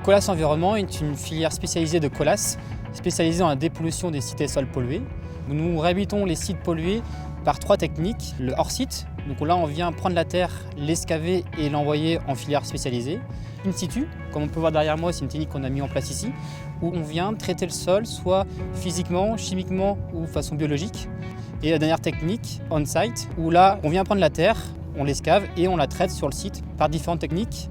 Colas Environnement est une filière spécialisée de Colas, spécialisée dans la dépollution des sites et sols pollués. Nous réhabilitons les sites pollués par 3 techniques. Le hors-site, donc là on vient prendre la terre, l'excaver et l'envoyer en filière spécialisée. In situ, comme on peut voir derrière moi, c'est une technique qu'on a mis en place ici, où on vient traiter le sol, soit physiquement, chimiquement ou de façon biologique. Et la dernière technique, on-site, où là on vient prendre la terre, on l'excave et on la traite sur le site par différentes techniques.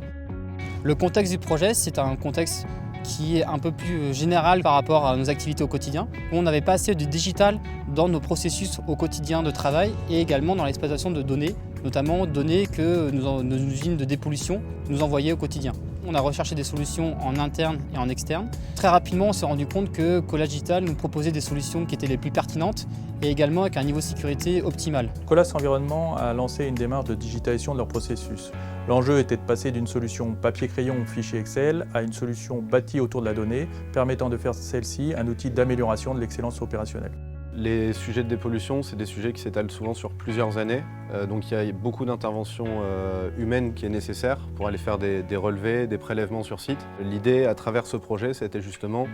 Le contexte du projet, c'est un contexte qui est un peu plus général par rapport à nos activités au quotidien. On n'avait pas assez de digital dans nos processus au quotidien de travail et également dans l'exploitation de données, notamment données que nos usines de dépollution nous envoyaient au quotidien. On a recherché des solutions en interne et en externe. Très rapidement, on s'est rendu compte que Colas Digital nous proposait des solutions qui étaient les plus pertinentes et également avec un niveau de sécurité optimal. Colas Environnement a lancé une démarche de digitalisation de leur processus. L'enjeu était de passer d'une solution papier-crayon ou fichier Excel à une solution bâtie autour de la donnée, permettant de faire celle-ci un outil d'amélioration de l'excellence opérationnelle. Les sujets de dépollution, c'est des sujets qui s'étalent souvent sur plusieurs années. Donc il y a beaucoup d'interventions humaines qui est nécessaire pour aller faire des relevés, des prélèvements sur site. L'idée à travers ce projet, c'était justement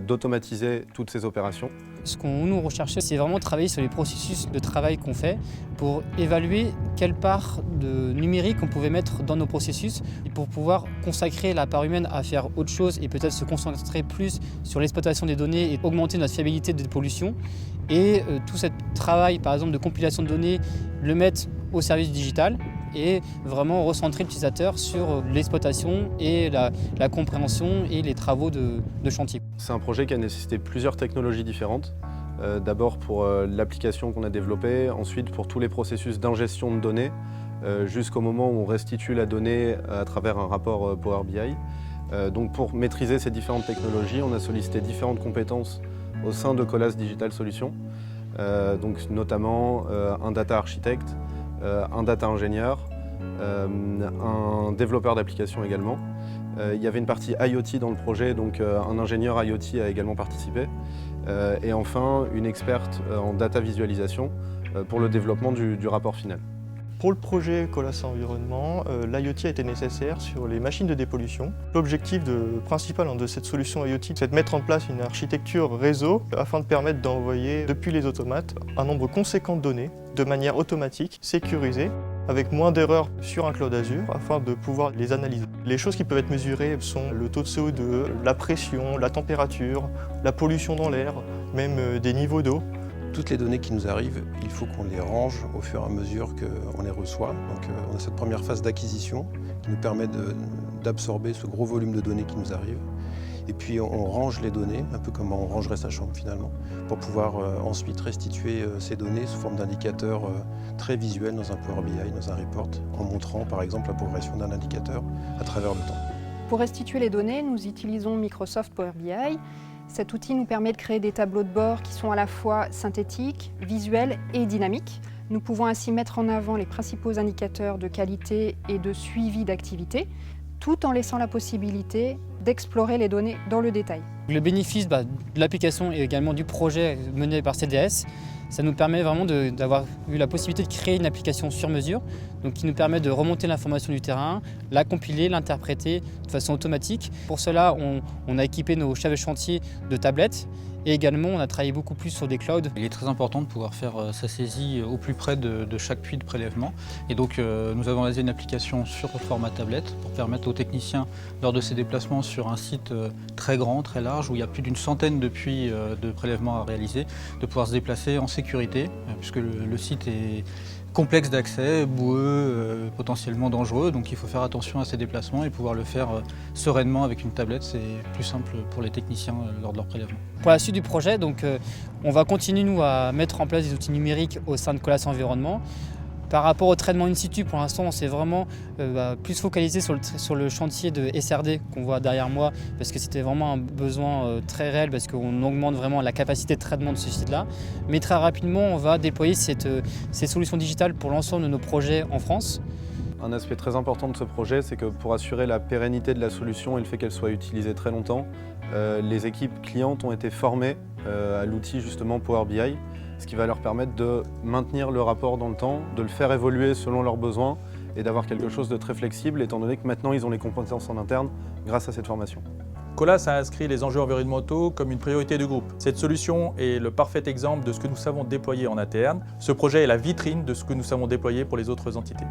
d'automatiser toutes ces opérations. Ce qu'on nous recherchait, c'est vraiment travailler sur les processus de travail qu'on fait pour évaluer quelle part de numérique on pouvait mettre dans nos processus et pour pouvoir consacrer la part humaine à faire autre chose et peut-être se concentrer plus sur l'exploitation des données et augmenter notre fiabilité de dépollution. Et tout ce travail, par exemple, de compilation de données, le mettre au service du digital et vraiment recentrer l'utilisateur sur l'exploitation et la compréhension et les travaux de chantier. C'est un projet qui a nécessité plusieurs technologies différentes. D'abord pour l'application qu'on a développée, ensuite pour tous les processus d'ingestion de données, jusqu'au moment où on restitue la donnée à travers un rapport Power BI. Donc pour maîtriser ces différentes technologies, on a sollicité différentes compétences au sein de Colas Digital Solutions, donc notamment un data architecte, un data ingénieur, un développeur d'application également. Il y avait une partie IoT dans le projet, donc un ingénieur IoT a également participé. Et enfin, une experte en data visualisation pour le développement du rapport final. Pour le projet Colas Environnement, l'IoT a été nécessaire sur les machines de dépollution. L'objectif principal de cette solution IoT, c'est de mettre en place une architecture réseau afin de permettre d'envoyer depuis les automates un nombre conséquent de données de manière automatique, sécurisée, avec moins d'erreurs sur un cloud Azure afin de pouvoir les analyser. Les choses qui peuvent être mesurées sont le taux de CO2, la pression, la température, la pollution dans l'air, même des niveaux d'eau. Toutes les données qui nous arrivent, il faut qu'on les range au fur et à mesure qu'on les reçoit. Donc on a cette première phase d'acquisition qui nous permet d'absorber ce gros volume de données qui nous arrive. Et puis on range les données, un peu comme on rangerait sa chambre finalement, pour pouvoir ensuite restituer ces données sous forme d'indicateurs très visuels dans un Power BI, dans un report, en montrant par exemple la progression d'un indicateur à travers le temps. Pour restituer les données, nous utilisons Microsoft Power BI. Cet outil nous permet de créer des tableaux de bord qui sont à la fois synthétiques, visuels et dynamiques. Nous pouvons ainsi mettre en avant les principaux indicateurs de qualité et de suivi d'activité, tout en laissant la possibilité d'explorer les données dans le détail. Le bénéfice de l'application et également du projet mené par CDS, ça nous permet vraiment d'avoir eu la possibilité de créer une application sur mesure, donc qui nous permet de remonter l'information du terrain, la compiler, l'interpréter de façon automatique. Pour cela, on a équipé nos chefs de chantier de tablettes et également on a travaillé beaucoup plus sur des clouds. Il est très important de pouvoir faire sa saisie au plus près de chaque puits de prélèvement. Et donc nous avons réalisé une application sur format tablette pour permettre aux techniciens, lors de ces déplacements sur un site très grand, très large, où il y a plus d'une centaine de puits de prélèvement à réaliser, de pouvoir se déplacer en sécurité, puisque le site est complexe d'accès, boueux, potentiellement dangereux, donc il faut faire attention à ces déplacements et pouvoir le faire sereinement avec une tablette, c'est plus simple pour les techniciens lors de leur prélèvement. Pour la suite du projet, on va continuer nous à mettre en place des outils numériques au sein de Colas Environnement. Par rapport au traitement in situ, pour l'instant, on s'est vraiment plus focalisé sur le chantier de SRD qu'on voit derrière moi, parce que c'était vraiment un besoin très réel, parce qu'on augmente vraiment la capacité de traitement de ce site-là. Mais très rapidement, on va déployer ces solutions digitales pour l'ensemble de nos projets en France. Un aspect très important de ce projet, c'est que pour assurer la pérennité de la solution et le fait qu'elle soit utilisée très longtemps, les équipes clientes ont été formées à l'outil justement Power BI, ce qui va leur permettre de maintenir le rapport dans le temps, de le faire évoluer selon leurs besoins et d'avoir quelque chose de très flexible étant donné que maintenant ils ont les compétences en interne grâce à cette formation. Colas a inscrit les enjeux environnementaux comme une priorité du groupe. Cette solution est le parfait exemple de ce que nous savons déployer en interne. Ce projet est la vitrine de ce que nous savons déployer pour les autres entités.